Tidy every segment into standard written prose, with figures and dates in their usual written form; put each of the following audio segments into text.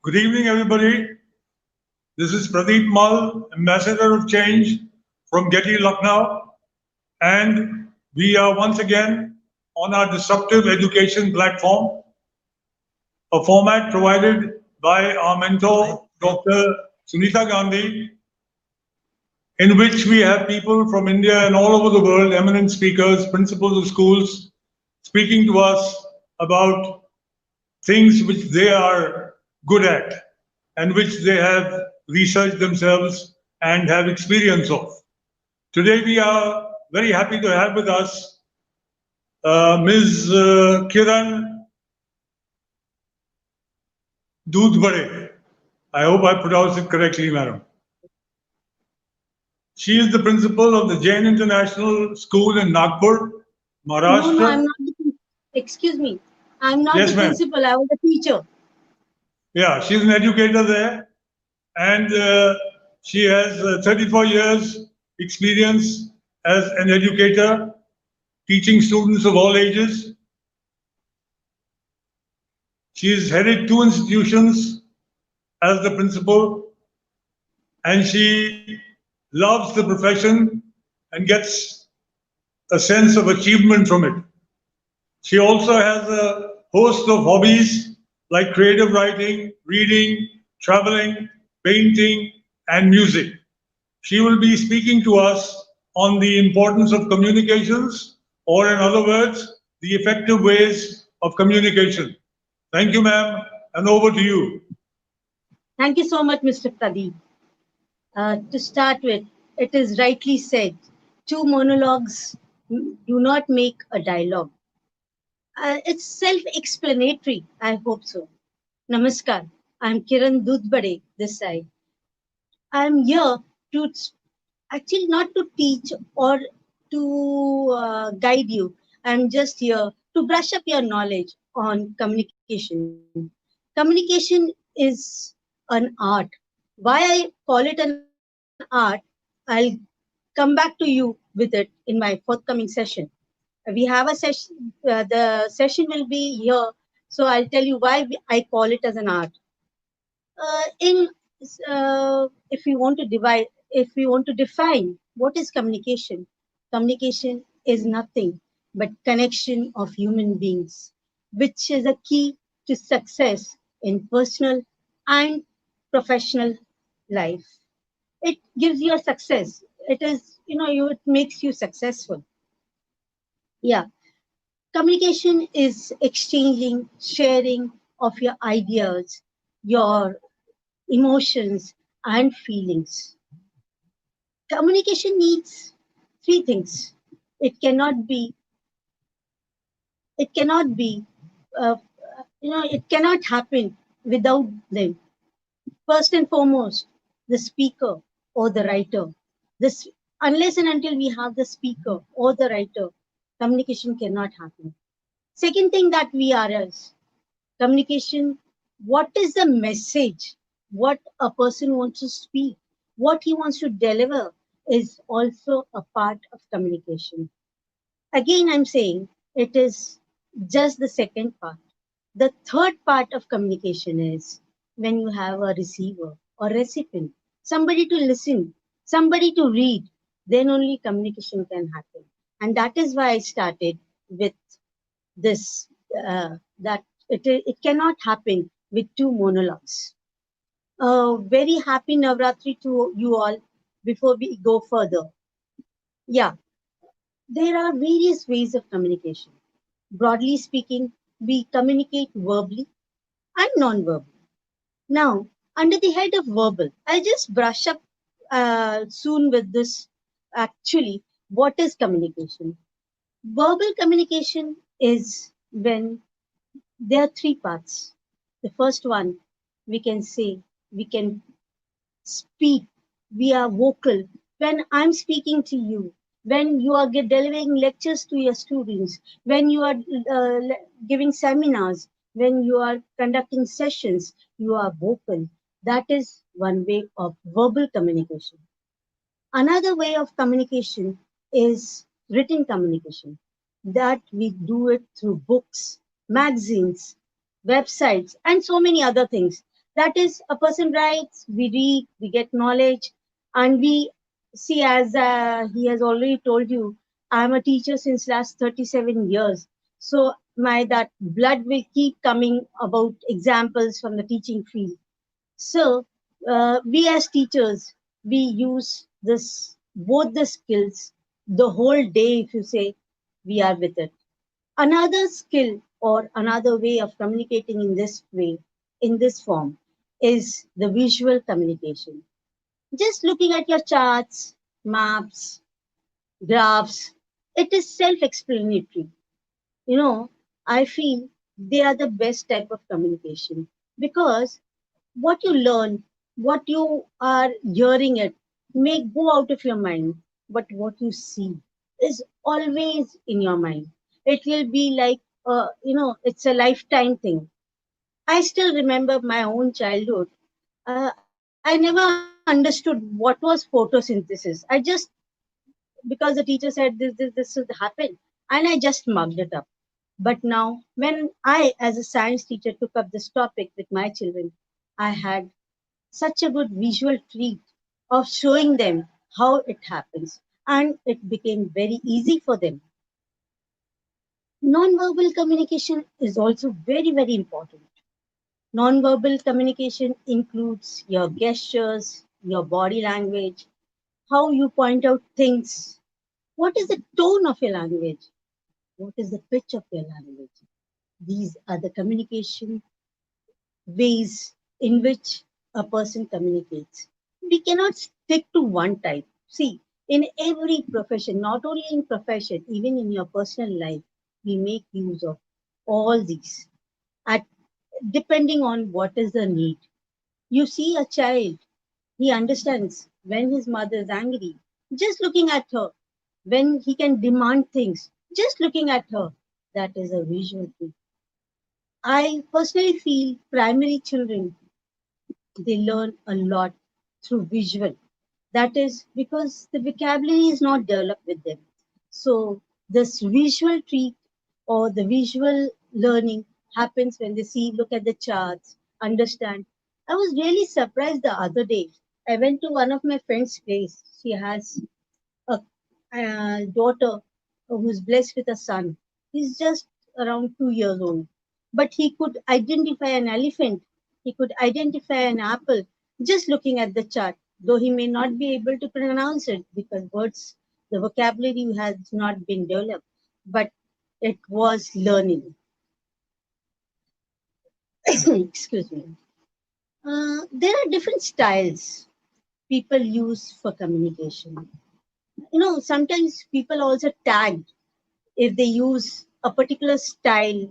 Good evening, everybody. This is Pradeep Mal, Ambassador of Change from GETI, Lucknow. And we are once again on our disruptive education platform, a format provided by our mentor, Dr. Sunita Gandhi, in which we have people from India and all over the world, eminent speakers, principals of schools, speaking to us about things which they are good at and which they have researched themselves and have experience of. Today we are very happy to have with us Ms. Kiran Dudhbade. I hope I pronounced it correctly, madam. She is the principal of the Jain International School in Nagpur, No, Maharshtra. I'm not. Excuse me. I'm not the Yes, ma'am. principal. I was a teacher. Yeah, she's an educator there, and she has 34 years experience as an educator, teaching students of all ages. She's headed two institutions as the principal, and she loves the profession and gets a sense of achievement from it. She also has a host of hobbies like creative writing, reading, traveling, painting, and music. She will be speaking to us on the importance of communications, or in other words, the effective ways of communication. Thank you, ma'am, and over to you. Thank you so much, Mr. Pradeep. To start with, it is rightly said, two monologues do not make a dialogue. It's self-explanatory. I hope so. Namaskar. I'm Kiran Dudhbade this side. I'm here to actually not to teach or to guide you. I'm just here to brush up your knowledge on communication. Communication is an art. Why I call it an art, I'll come back to you with it in my forthcoming session. We have a session, the session will be here, so I'll tell you why I call it as an art. In If we want to divide, if we want to define what is communication, communication is nothing but connection of human beings, which is a key to success in personal and professional life. It gives you a success. It is, it makes you successful. Yeah, communication is exchanging, sharing of your ideas, your emotions, and feelings. Communication needs three things. It cannot be, it cannot be, uh, it cannot happen without them. First and foremost, the speaker or the writer. This, unless and until we have the speaker or the writer, communication cannot happen. Second thing that we are is communication. What is the message? What a person wants to speak, what he wants to deliver is also a part of communication. Again, I'm saying it is just the second part. The third part of communication is when you have a receiver or recipient, somebody to listen, somebody to read, then only communication can happen. And that is why I started with this, that it cannot happen with two monologues. Very happy Navratri to you all before we go further. Yeah, there are various ways of communication. Broadly speaking, we communicate verbally and non-verbally. Now, under the head of verbal, I'll just brush up soon with this. Actually, what is communication? Verbal communication is when there are three parts. The first one, we can say, we can speak, we are vocal. When I'm speaking to you, when you are delivering lectures to your students, when you are giving seminars, when you are conducting sessions, you are vocal. That is one way of verbal communication. Another way of communication is written communication, that we do it through books, magazines, websites, and so many other things. That is, a person writes, we read, we get knowledge, and we see, as he has already told you, I'm a teacher since last 37 years. So my that blood will keep coming about examples from the teaching field. So we as teachers, we use this both the skills the whole day. If you say we are with it, another skill or another way of communicating in this way, in this form, is the visual communication. Just looking at your charts, maps, graphs, it is self-explanatory. You know, I feel they are the best type of communication because what you learn, what you are hearing it may go out of your mind, but what you see is always in your mind. It will be like, it's a lifetime thing. I still remember my own childhood. I never understood what was photosynthesis. Because the teacher said this should happen, and I just mugged it up. But now, when I, as a science teacher, took up this topic with my children, I had such a good visual treat of showing them how it happens, and it became very easy for them. Non-verbal communication is also very, very important. Non-verbal communication includes your gestures, your body language, how you point out things. What is the tone of your language? What is the pitch of your language? These are the communication ways in which a person communicates. We cannot stick to one type. See, in every profession, not only in profession, even in your personal life, we make use of all these at depending on what is the need. You see a child, he understands when his mother is angry, just looking at her, when he can demand things, just looking at her. That is a visual thing. I personally feel primary children, they learn a lot through visual. That is because the vocabulary is not developed with them. So this visual treat or the visual learning happens when they see, look at the charts, understand. I was really surprised the other day. I went to one of my friend's place. She has a daughter who's blessed with a son. He's just around 2 years old. But he could identify an elephant, he could identify an apple just looking at the chart, though he may not be able to pronounce it because words, the vocabulary has not been developed. But it was learning. Excuse me. There are different styles people use for communication. Sometimes people also tag if they use a particular style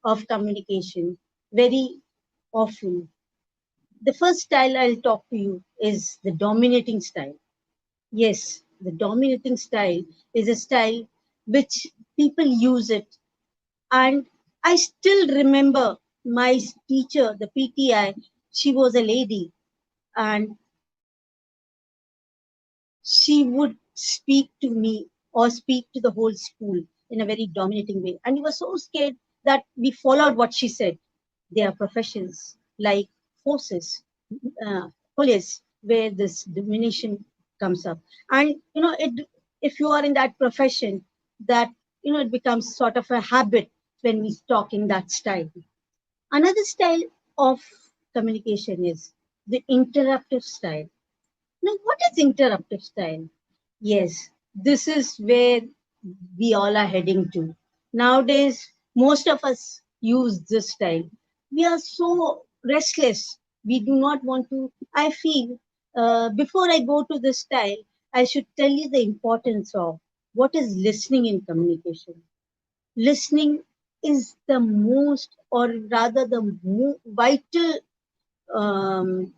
of communication very often. The first style I'll talk to you is the dominating style. Yes, the dominating style is a style which people use it. And I still remember my teacher, the PTI, she was a lady, and she would speak to me or speak to the whole school in a very dominating way. And we were so scared that we followed what she said. There are professions like forces, police, where this domination comes up. And if you are in that profession, that it becomes sort of a habit when we talk in that style. Another style of communication is the interruptive style. Now, what is interruptive style? Yes, this is where we all are heading to. Nowadays, most of us use this style. We are so restless. We do not want to. I feel before I go to this style, I should tell you the importance of what is listening in communication. Listening is the most, or rather, the vital um,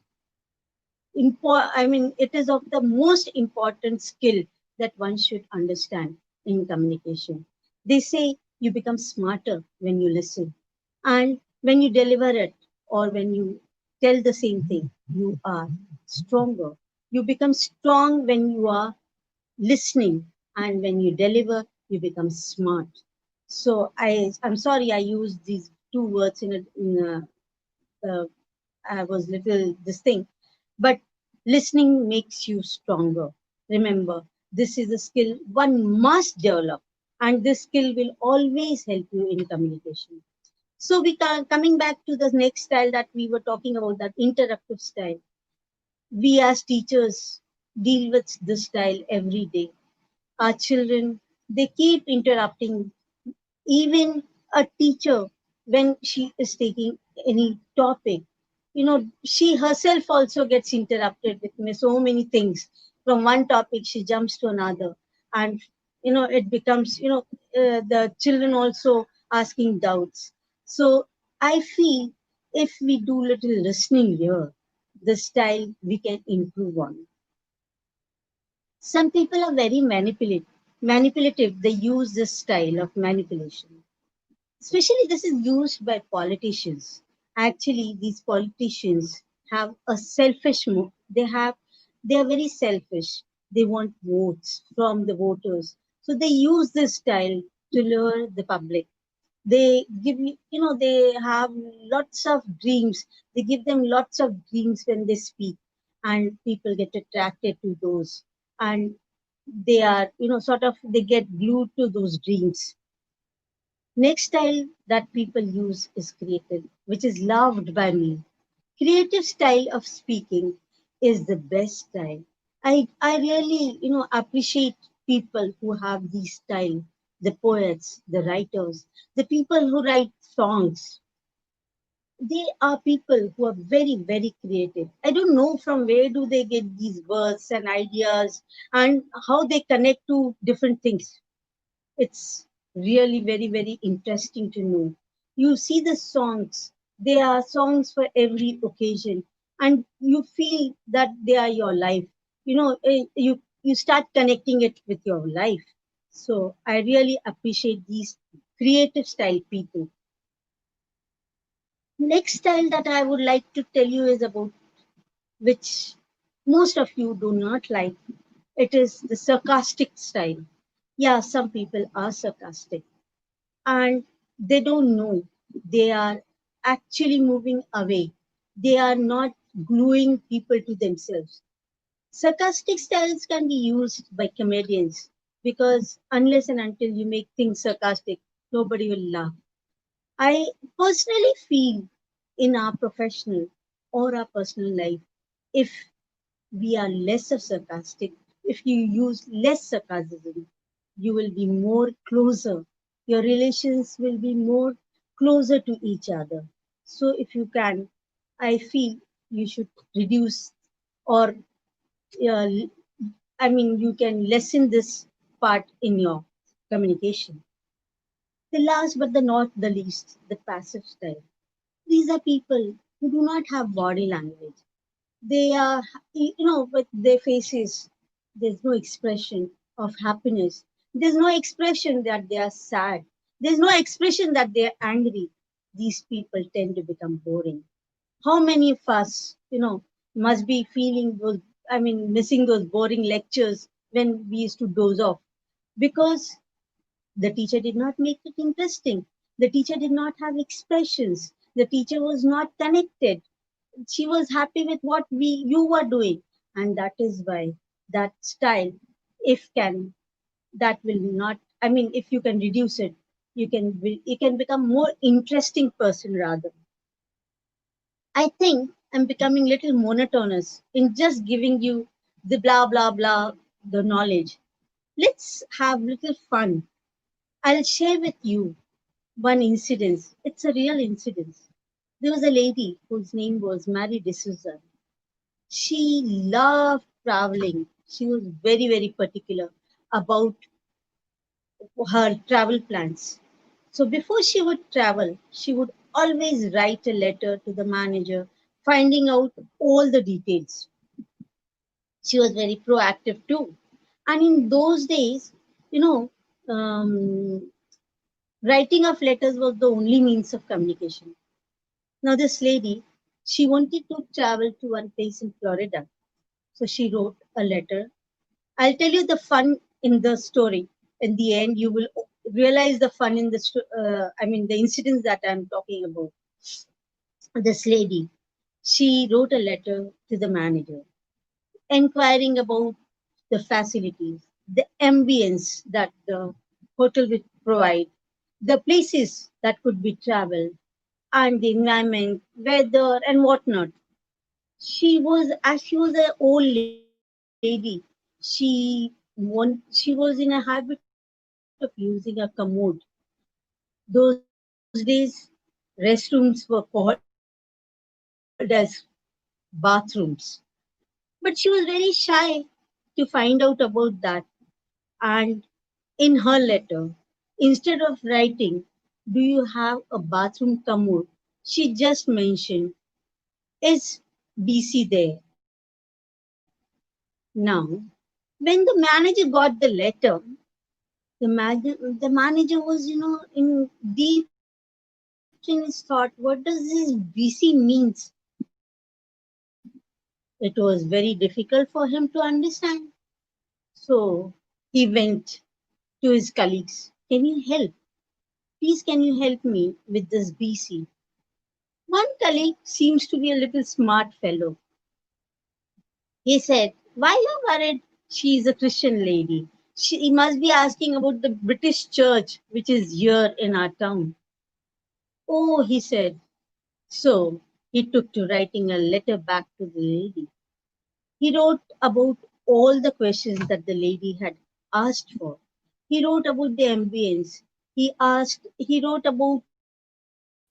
it is of the most important skill that one should understand in communication. They say you become smarter when you listen, and when you deliver it, or when you tell the same thing, you are stronger. You become strong when you are listening, and when you deliver, you become smart. So I'm sorry I used these two words in a I was little this thing, but listening makes you stronger. Remember, this is a skill one must develop, and this skill will always help you in communication. So we coming back to the next style that we were talking about, that interruptive style. We as teachers deal with this style every day. Our children, they keep interrupting. Even a teacher, when she is taking any topic, she herself also gets interrupted with so many things. From one topic she jumps to another, and it becomes, the children also asking doubts. So I feel, if we do little listening here, the style we can improve on. Some people are very manipulative. They use this style of manipulation. Especially this is used by politicians. Actually, these politicians have a selfish they are very selfish. They want votes from the voters. So they use this style to lure the public. They give they have lots of dreams. They give them lots of dreams when they speak, and people get attracted to those. And they are, sort of, they get glued to those dreams. Next style that people use is creative, which is loved by me. Creative style of speaking is the best style. I really, appreciate people who have these style, the poets, the writers, the people who write songs. They are people who are very, very creative. I don't know from where do they get these words and ideas, and how they connect to different things. It's really very, very interesting to know. You see the songs, there are songs for every occasion, and you feel that they are your life. You start connecting it with your life. So I really appreciate these creative style people. Next style that I would like to tell you is about, which most of you do not like. It is the sarcastic style. Yeah, some people are sarcastic, and they don't know they are actually moving away. They are not gluing people to themselves. Sarcastic styles can be used by comedians, because unless and until you make things sarcastic, nobody will laugh. I personally feel, in our professional or our personal life, if we are less of sarcastic, if you use less sarcasm, you will be more closer. Your relations will be more closer to each other. So if you can, I feel you should reduce, or uh, you can lessen this part in your communication. The last but the not the least, the passive style. These are people who do not have body language. They are, with their faces, there's no expression of happiness. There's no expression that they are sad. There's no expression that they're angry. These people tend to become boring. How many of us, must be feeling those, missing those boring lectures when we used to doze off, because the teacher did not make it interesting. The teacher did not have expressions. The teacher was not connected. She was happy with what you were doing, and that is why that style, if can, that will not. If you can reduce it, you can become more interesting person rather. I think I'm becoming little monotonous in just giving you the blah blah blah, the knowledge. Let's have little fun. I'll share with you one incident. It's a real incident. There was a lady whose name was Mary D'Souza. She loved traveling. She was very, very particular about her travel plans. So before she would travel, she would always write a letter to the manager, finding out all the details. She was very proactive too. And in those days, you know, um, writing of letters was the only means of communication. Now, this lady, she wanted to travel to one place in Florida. So she wrote a letter. I'll tell you the fun in the story. In the end, you will realize the fun in the, the incidents that I'm talking about. This lady. She wrote a letter to the manager inquiring about the facilities, the ambience that the hotel would provide, the places that could be traveled, and the environment, weather, and whatnot. As she was an old lady, she was in a habit of using a commode. Those days, restrooms were called as bathrooms. But she was very shy to find out about that. And in her letter, instead of writing, "Do you have a bathroom commode?" she just mentioned, "Is BC there?" Now, when the manager got the letter, the manager was, in deep in his thought, what does this BC means? It was very difficult for him to understand. So he went to his colleagues. Can you help? Please, can you help me with this BC? One colleague seems to be a little smart fellow. He said, "Why you worried? She is a Christian lady. She must be asking about the British church, which is here in our town." "Oh," he said. So he took to writing a letter back to the lady. He wrote about all the questions that the lady had asked for. He wrote about the ambience. He wrote about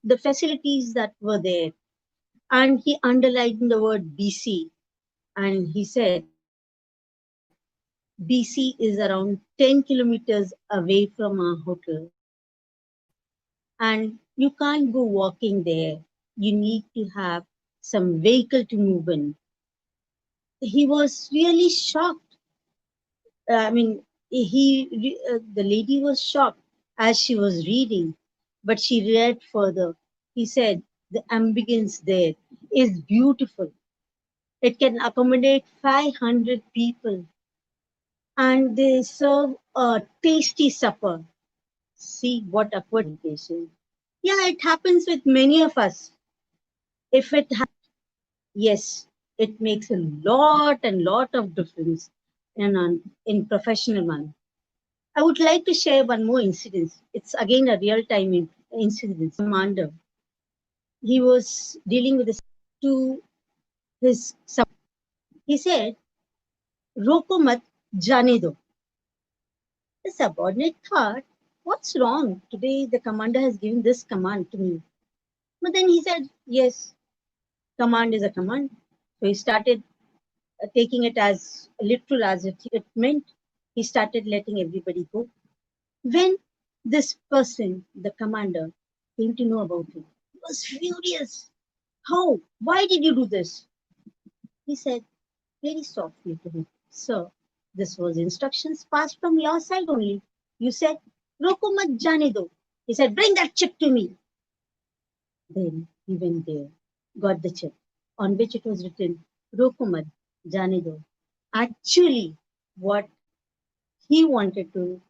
the facilities that were there. And he underlined the word BC. And he said, BC is around 10 kilometers away from our hotel. And you can't go walking there. You need to have some vehicle to move in. He was really shocked. I mean, the lady was shocked as she was reading, but she read further. He said, "The ambience there is beautiful. It can accommodate 500 people, and they serve a tasty supper." See what upward communication. Yeah, it happens with many of us. If it yes, it makes a lot of difference in professional one. I would like to share one more incident. It's again a real time incident. Commander, he was dealing with to his he said, "Roko mat jane do." The subordinate thought, "What's wrong? Today the commander has given this command to me." But then he said, "Yes, command is a command." So he started taking it as literal as it meant. He started letting everybody go. When this person, the commander, came to know about it, he was furious. "How? Why did you do this?" He said very softly to him, "Sir, this was instructions passed from your side only. You said, Roko mat jane do." He said, "Bring that chip to me." Then he went there, got the chip, on which it was written, "Roko mat jane do." Actually, what he wanted to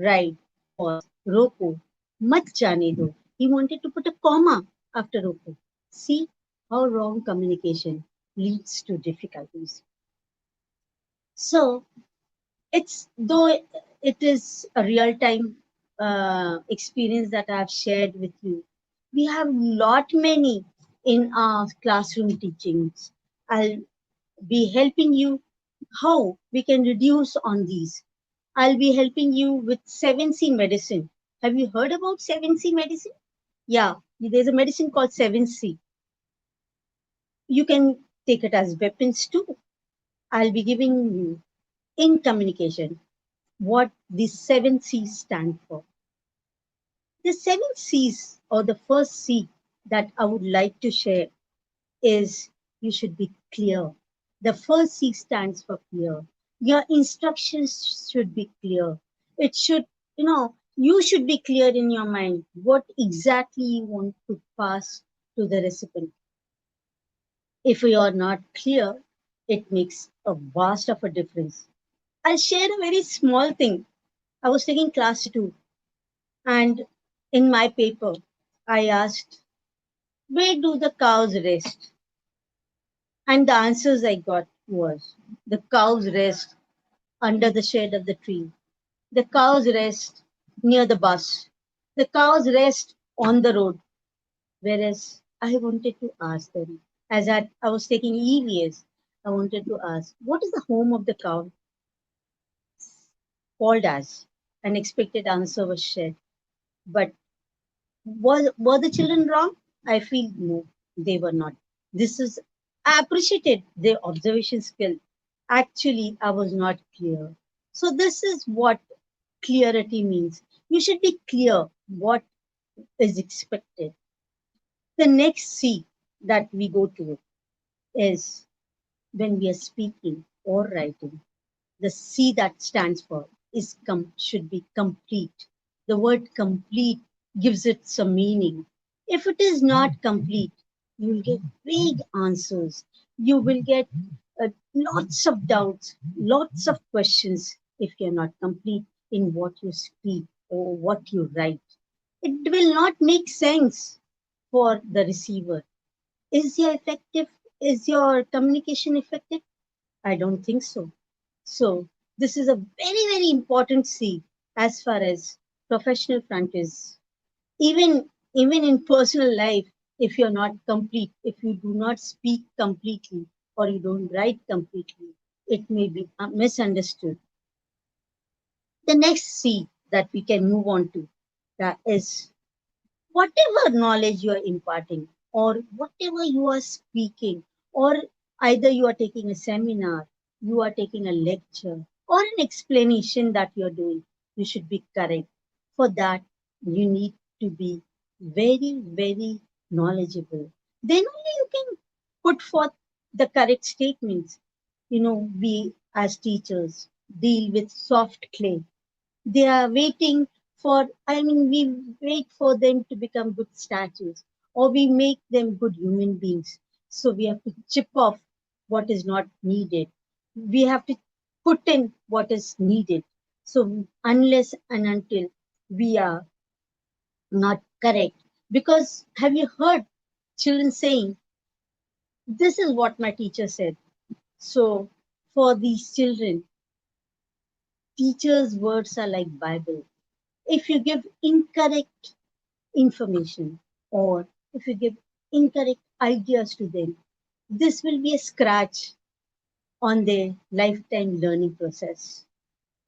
write was Roko mat jane do. He wanted to put a comma after Roko. See how wrong communication leads to difficulties. So it's though it is a real time experience that I've shared with you. We have lot many in our classroom teachings. I'll be helping you how we can reduce on these. I'll be helping you with 7C medicine. Have you heard about 7C medicine? Yeah, there's a medicine called 7C. You can take it as weapons too. I'll be giving you in communication what the 7C's stand for. The 7C's, or the first C that I would like to share, is you should be clear. The first C stands for clear. Your instructions should be clear. It should, you should be clear in your mind what exactly you want to pass to the recipient. If you are not clear, it makes a vast of a difference. I'll share a very small thing. I was taking class 2, and in my paper, I asked, "Where do the cows rest?" And the answers I got was the cows rest under the shade of the tree. The cows rest near the bus. The cows rest on the road. Whereas I wanted to ask them, as I was taking EVS, I wanted to ask, what is the home of the cow called as? An expected answer was shared. But were the children wrong? I feel no, they were not. This is, I appreciated their observation skill. Actually, I was not clear. So this is what clarity means. You should be clear what is expected. The next C that we go to is when we are speaking or writing. The C that stands for is should be complete. The word complete gives it some meaning. If it is not complete, you will get vague answers. You will get lots of doubts, lots of questions if you're not complete in what you speak or what you write. It will not make sense for the receiver. Is your effective? Is your communication effective? I don't think so. So this is a very, very important C as far as professional front is. Even in personal life, if you're not complete, if you do not speak completely or you don't write completely, it may be misunderstood. The next C that we can move on to that is whatever knowledge you are imparting or whatever you are speaking, or either you are taking a seminar, you are taking a lecture or an explanation that you are doing, you should be correct. For that, you need to be very, very knowledgeable. Then only you can put forth the correct statements. We as teachers deal with soft clay. They are waiting for, we wait for them to become good statues or we make them good human beings. So we have to chip off what is not needed. We have to put in what is needed. So unless and until we are not correct, because have you heard children saying, this is what my teacher said. So for these children, teachers' words are like Bible. If you give incorrect information or if you give incorrect ideas to them, this will be a scratch on their lifetime learning process.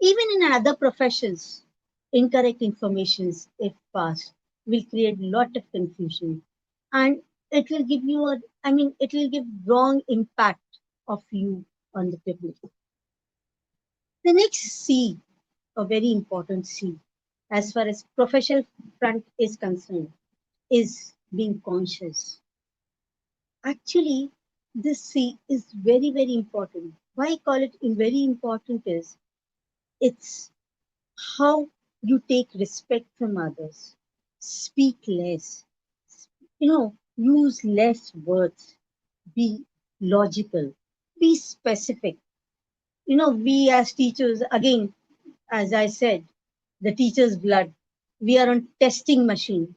Even in other professions, incorrect informations, if passed, will create a lot of confusion and it will give you it will give wrong impact of you on the public. The next C, a very important C, as far as professional front is concerned, is being conscious. Actually, this C is very, very important. Why I call it very important is it's how you take respect from others, speak less, use less words, be logical, be specific. We as teachers, again, as I said, the teacher's blood, we are on testing machine.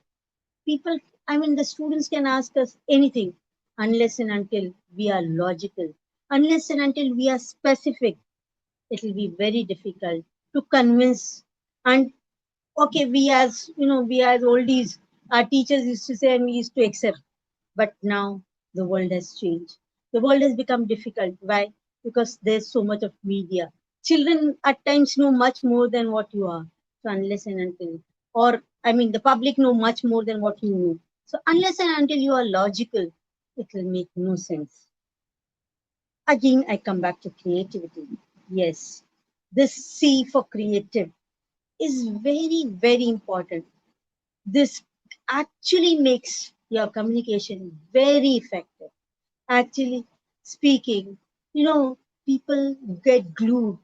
People, the students can ask us anything unless and until we are logical, unless and until we are specific, it will be very difficult to convince. And okay, we as oldies, our teachers used to say and we used to accept. But now the world has changed. The world has become difficult. Why? Because there's so much of media. Children at times know much more than what you are. So unless and until, or the public know much more than what you know. So unless and until you are logical, it will make no sense. Again, I come back to creativity. Yes, this C for creative is very, very important. This actually makes your communication very effective. Actually speaking, people get glued.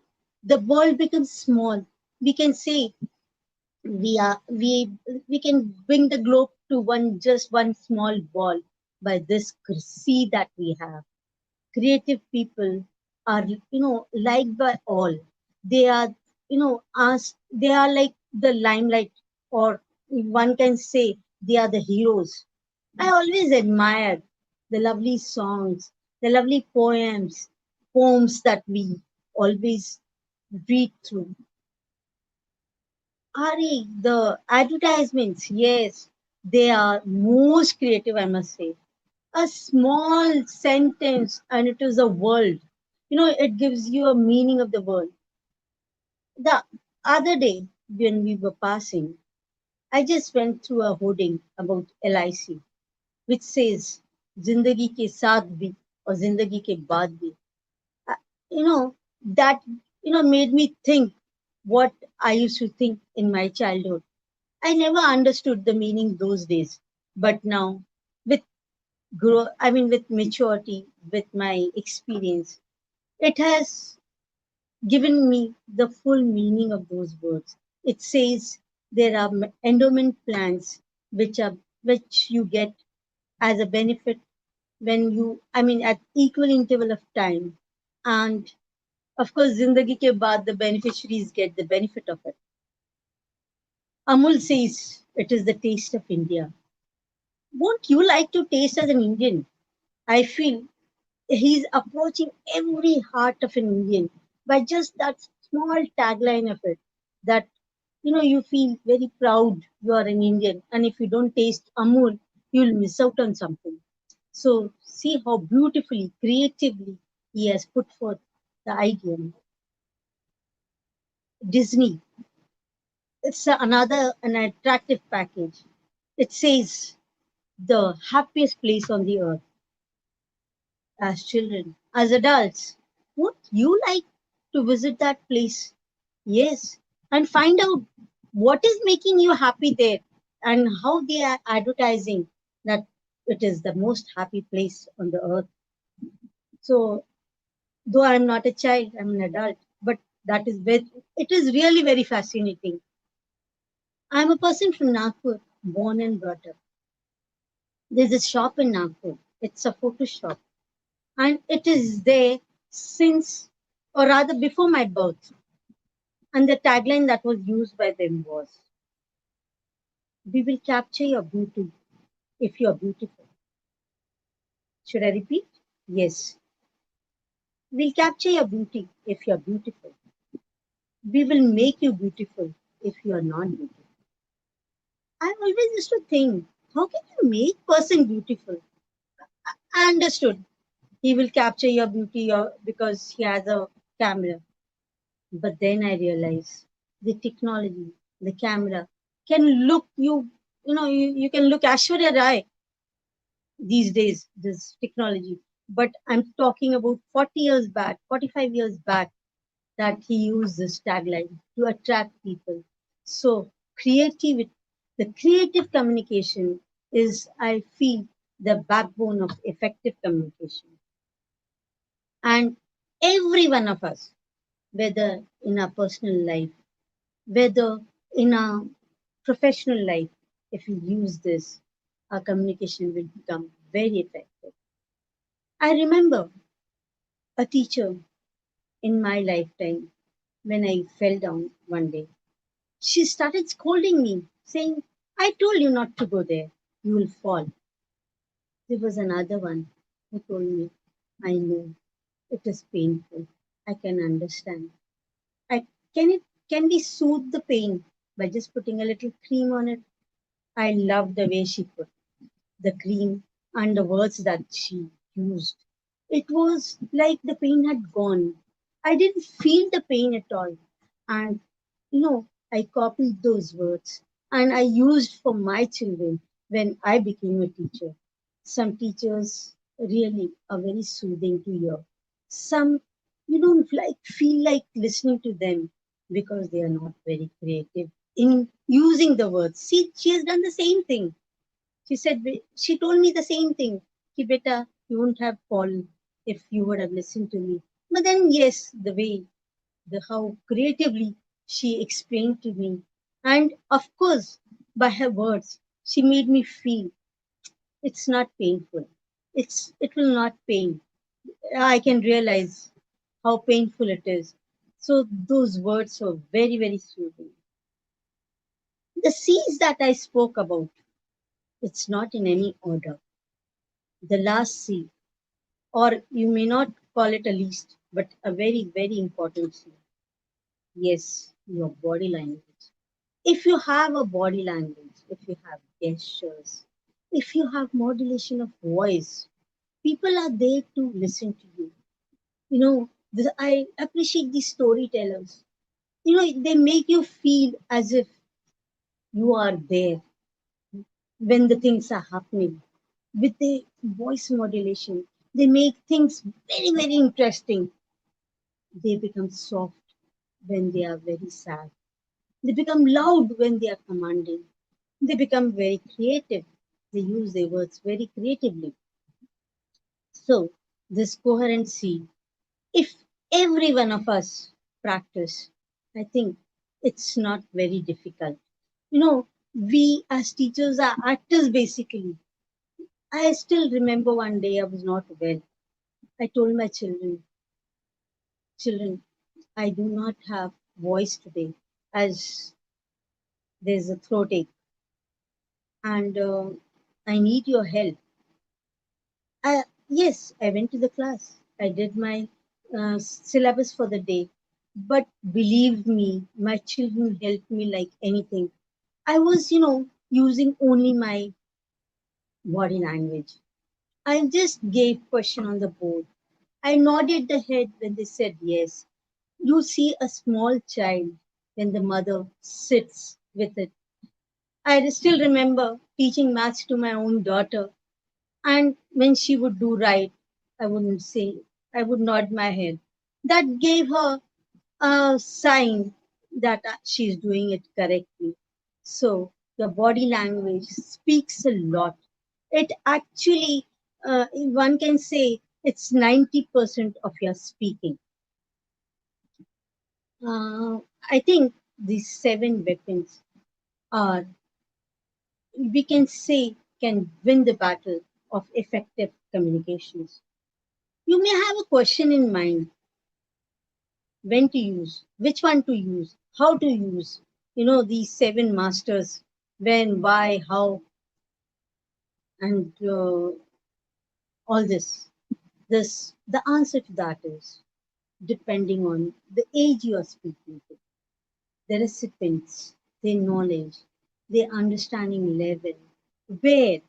The world becomes small. We can say we can bring the globe to one small ball by this sea that we have. Creative people are liked by all. They are asked, they are like the limelight, or one can say they are the heroes. I always admire the lovely songs, the lovely poems that we always read through. Ari, the advertisements, yes, they are most creative, I must say. A small sentence and it is a world. It gives you a meaning of the world. The other day, when we were passing, I just went through a hoarding about LIC, which says, Zindagi ke saath bhi or Zindagi ke baad bhi. Uh, You know, that, made me think what I used to think in my childhood. I never understood the meaning those days, but now with with maturity, with my experience, it has given me the full meaning of those words. It says there are endowment plans which you get as a benefit when at equal interval of time, and of course, zindagi ke baad the beneficiaries get the benefit of it. Amul says it is the taste of India. Won't you like to taste as an Indian? I feel he's approaching every heart of an Indian by just that small tagline of it. That you feel very proud you are an Indian, and if you don't taste Amul, you'll miss out on something. So see how beautifully, creatively he has put forth the idea. Disney, it's another an attractive package. It says the happiest place on the earth. As children, as adults, would you like to visit that place? Yes, and find out what is making you happy there and how they are advertising that it is the most happy place on the earth. So, though I'm not a child, I'm an adult, but it is really very fascinating. I'm a person from Nagpur, born and brought up. There's a shop in Nagpur. It's a photo shop, and it is there since, or rather, before my birth. And the tagline that was used by them was, "We will capture your beauty if you are beautiful." Should I repeat? Yes. We'll capture your beauty if you are beautiful. We will make you beautiful if you are not beautiful. I always used to think, how can you make person beautiful? I understood. He will capture your beauty because he has a camera. But then I realized the technology, the camera can look you can look Ashwarya Rai these days, this technology. But I'm talking about 40 years back, 45 years back, that he used this tagline to attract people. So, creativity, the creative communication is, I feel, the backbone of effective communication. And every one of us, whether in our personal life, whether in our professional life, if we use this, our communication will become very effective. I remember a teacher in my lifetime when I fell down one day. She started scolding me, saying, "I told you not to go there. You will fall." There was another one who told me, "I know it is painful. I can understand. I can we soothe the pain by just putting a little cream on it?" I loved the way she put the cream and the words that she used. It was like the pain had gone. I didn't feel the pain at all. And, I copied those words and I used for my children when I became a teacher. Some teachers really are very soothing to hear. Some you don't feel like listening to them because they are not very creative in using the words. See, she has done the same thing. She told me the same thing. Ki beta, you wouldn't have fallen if you would have listened to me. But then, yes, how creatively she explained to me. And of course, by her words, she made me feel it's not painful. It will not pain. I can realize how painful it is. So those words were very, very soothing. The C's that I spoke about, it's not in any order. The last C, or you may not call it a least, but a very, very important thing. Yes, your body language. If you have a body language, if you have gestures, if you have modulation of voice, people are there to listen to you. I appreciate these storytellers. They make you feel as if you are there when the things are happening. With the voice modulation, they make things very, very interesting. They become soft when they are very sad. They become loud when they are commanding. They become very creative. They use their words very creatively. So, this coherency, if every one of us practice, I think it's not very difficult. We as teachers are actors basically. I still remember one day I was not well. I told my children, I do not have voice today as there's a throat ache and I need your help. Yes, I went to the class. I did my syllabus for the day. But believe me, my children helped me like anything. I was, using only my body language. I just gave question on the board. I nodded the head when they said yes. You see a small child when the mother sits with it. I still remember teaching maths to my own daughter, and when she would do right, I wouldn't say, I would nod my head. That gave her a sign that she's doing it correctly. So, your body language speaks a lot. It actually, one can say, it's 90% of your speaking. I think these seven weapons are, we can say, can win the battle of effective communications. You may have a question in mind: when to use, which one to use, how to use. These seven masters: when, why, how, and all this. The answer to that is depending on the age you are speaking to, the recipients, their knowledge, their understanding level, where,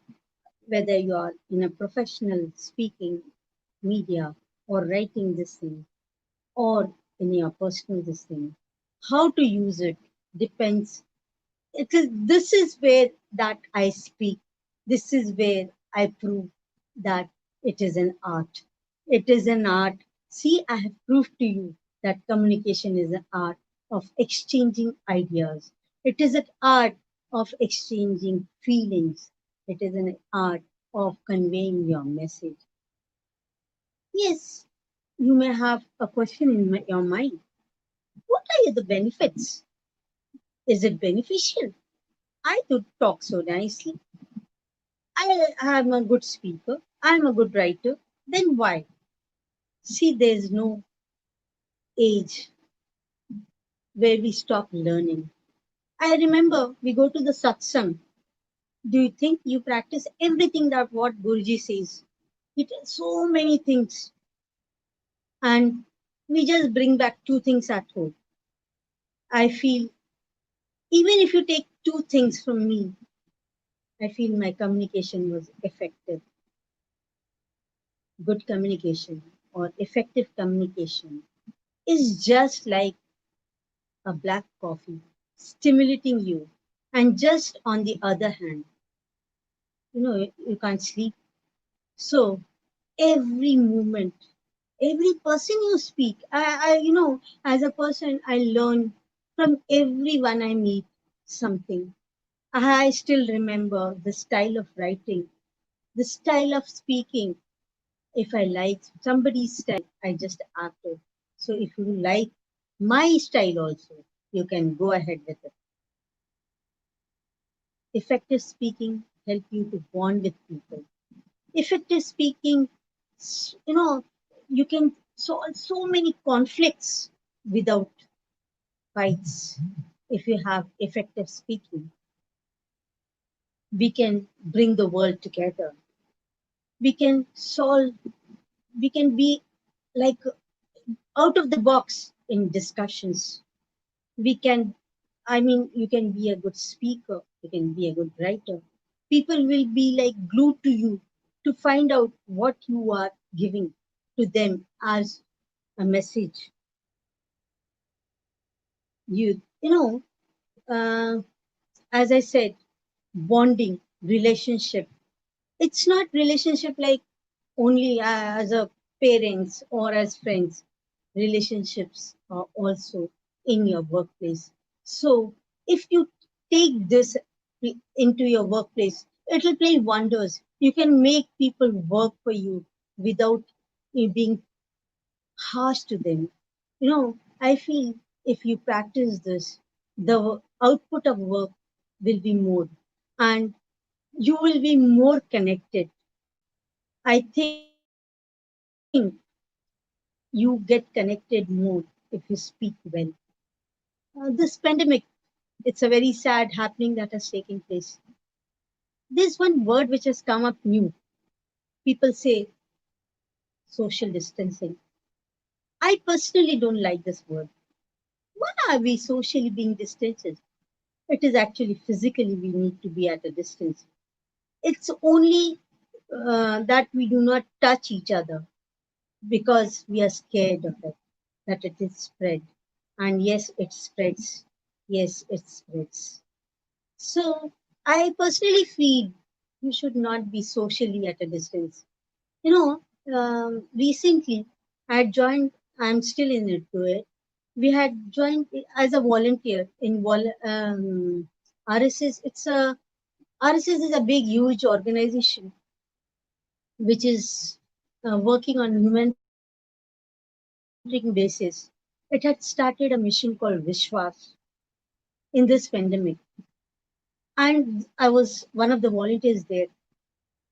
whether you are in a professional speaking media or writing this thing or in your personal this thing. How to use it depends. This is where that I speak. This is where I prove that it is an art. It is an art. See, I have proved to you that communication is an art of exchanging ideas. It is an art of exchanging feelings. It is an art of conveying your message. Yes, you may have a question in your mind. What are the benefits? Is it beneficial? I do talk so nicely. I am a good speaker. I'm a good writer. Then why? See, there's no age where we stop learning. I remember we go to the satsang. Do you think you practice everything that what Guruji says? He tells so many things, and we just bring back two things at home. I feel even if you take two things from me, I feel my communication was effective. Good communication or effective communication is just like a black coffee stimulating you. And just on the other hand, you can't sleep. So every moment, every person you speak, as a person, I learn from everyone I meet something. I still remember the style of writing, the style of speaking. If I like somebody's style, I just act it. So if you like my style also, you can go ahead with it. Effective speaking help you to bond with people. Effective speaking, you know, you can solve so many conflicts without fights. If you have effective speaking, we can bring the world together. We can solve we can be like out of the box in discussions. We can, I mean, you can be a good speaker, you can be a good writer. People will be like glued to you to find out what you are giving to them as a message. You know, uh, as I said, bonding, relationship. It's not relationship like only as a parents or as friends. Relationships are also in your workplace. So if you take this into your workplace, it will play wonders. You can make people work for you without you being harsh to them. I feel if you practice this, the output of work will be more, and you will be more connected. I think you get connected more if you speak well. This pandemic, it's a very sad happening that has taken place. There's one word which has come up new. People say social distancing. I personally don't like this word. Why are we socially being distanced? It is actually physically we need to be at a distance. It's only that we do not touch each other because we are scared of it, that it is spread. And yes, it spreads. Yes, it spreads. So I personally feel you should not be socially at a distance. Recently I had joined, I'm still in it to it. We had joined as a volunteer in RSS. RSS is a big, huge organization which is working on humanitarian basis. It had started a mission called Vishwas in this pandemic, and I was one of the volunteers there.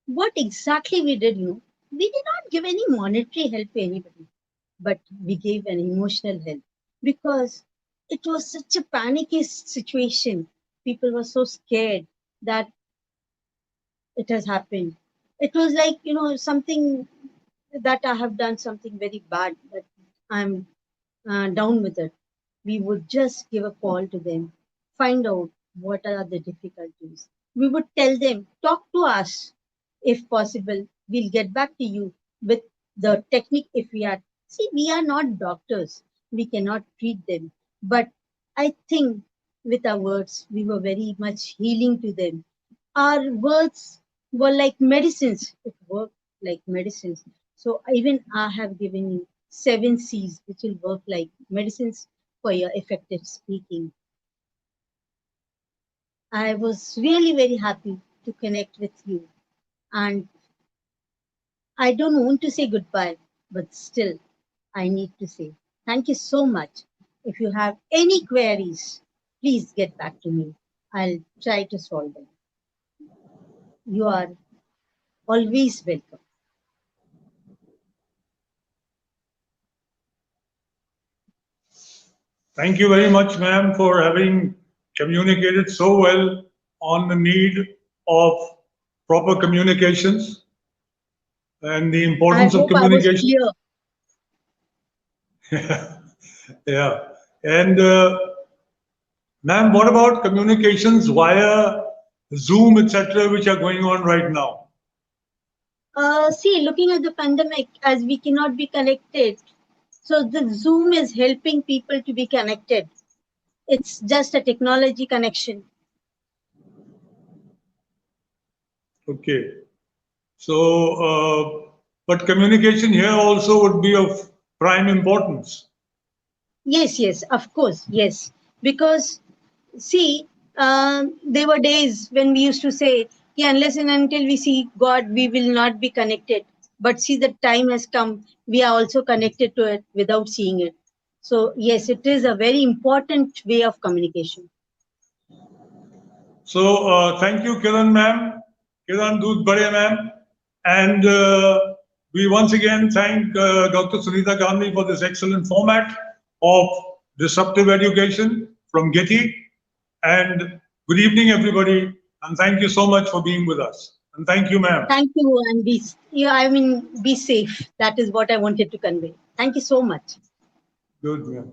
What exactly we did, we did not give any monetary help to anybody, but we gave an emotional help because it was such a panicky situation. People were so scared that it has happened. It was like, something that I have done something very bad, that I'm down with it. We would just give a call to them, find out what are the difficulties. We would tell them, talk to us. If possible, we'll get back to you with the technique if we are. See, we are not doctors. We cannot treat them. But I think with our words, we were very much healing to them. Our words were like medicines. It worked like medicines. So even I have given you 7 C's, which will work like medicines for your effective speaking. I was really very happy to connect with you. And I don't want to say goodbye, but still, I need to say thank you so much. If you have any queries, please get back to me. I'll try to solve them. You are always welcome. Thank you very much, ma'am, for having communicated so well on the need of proper communications and the I importance of hope I was communication. clear. Yeah. And ma'am, what about communications via Zoom, etc., which are going on right now? See, looking at the pandemic, as we cannot be connected, so the Zoom is helping people to be connected. It's just a technology connection. Okay. So, but communication here also would be of prime importance. Yes, yes, of course, yes. Because, see, there were days when we used to say, yeah, unless and until we see God, we will not be connected. But see, the time has come, we are also connected to it without seeing it. So, yes, it is a very important way of communication. So, thank you, Kiran ma'am, Kiran Dudhbade ma'am, and we once again thank Dr. Sunita Gandhi for this excellent format of disruptive education from GETI. And good evening, everybody, and thank you so much for being with us. And thank you, ma'am. Thank you, and be safe. That is what I wanted to convey. Thank you so much. Good, ma'am.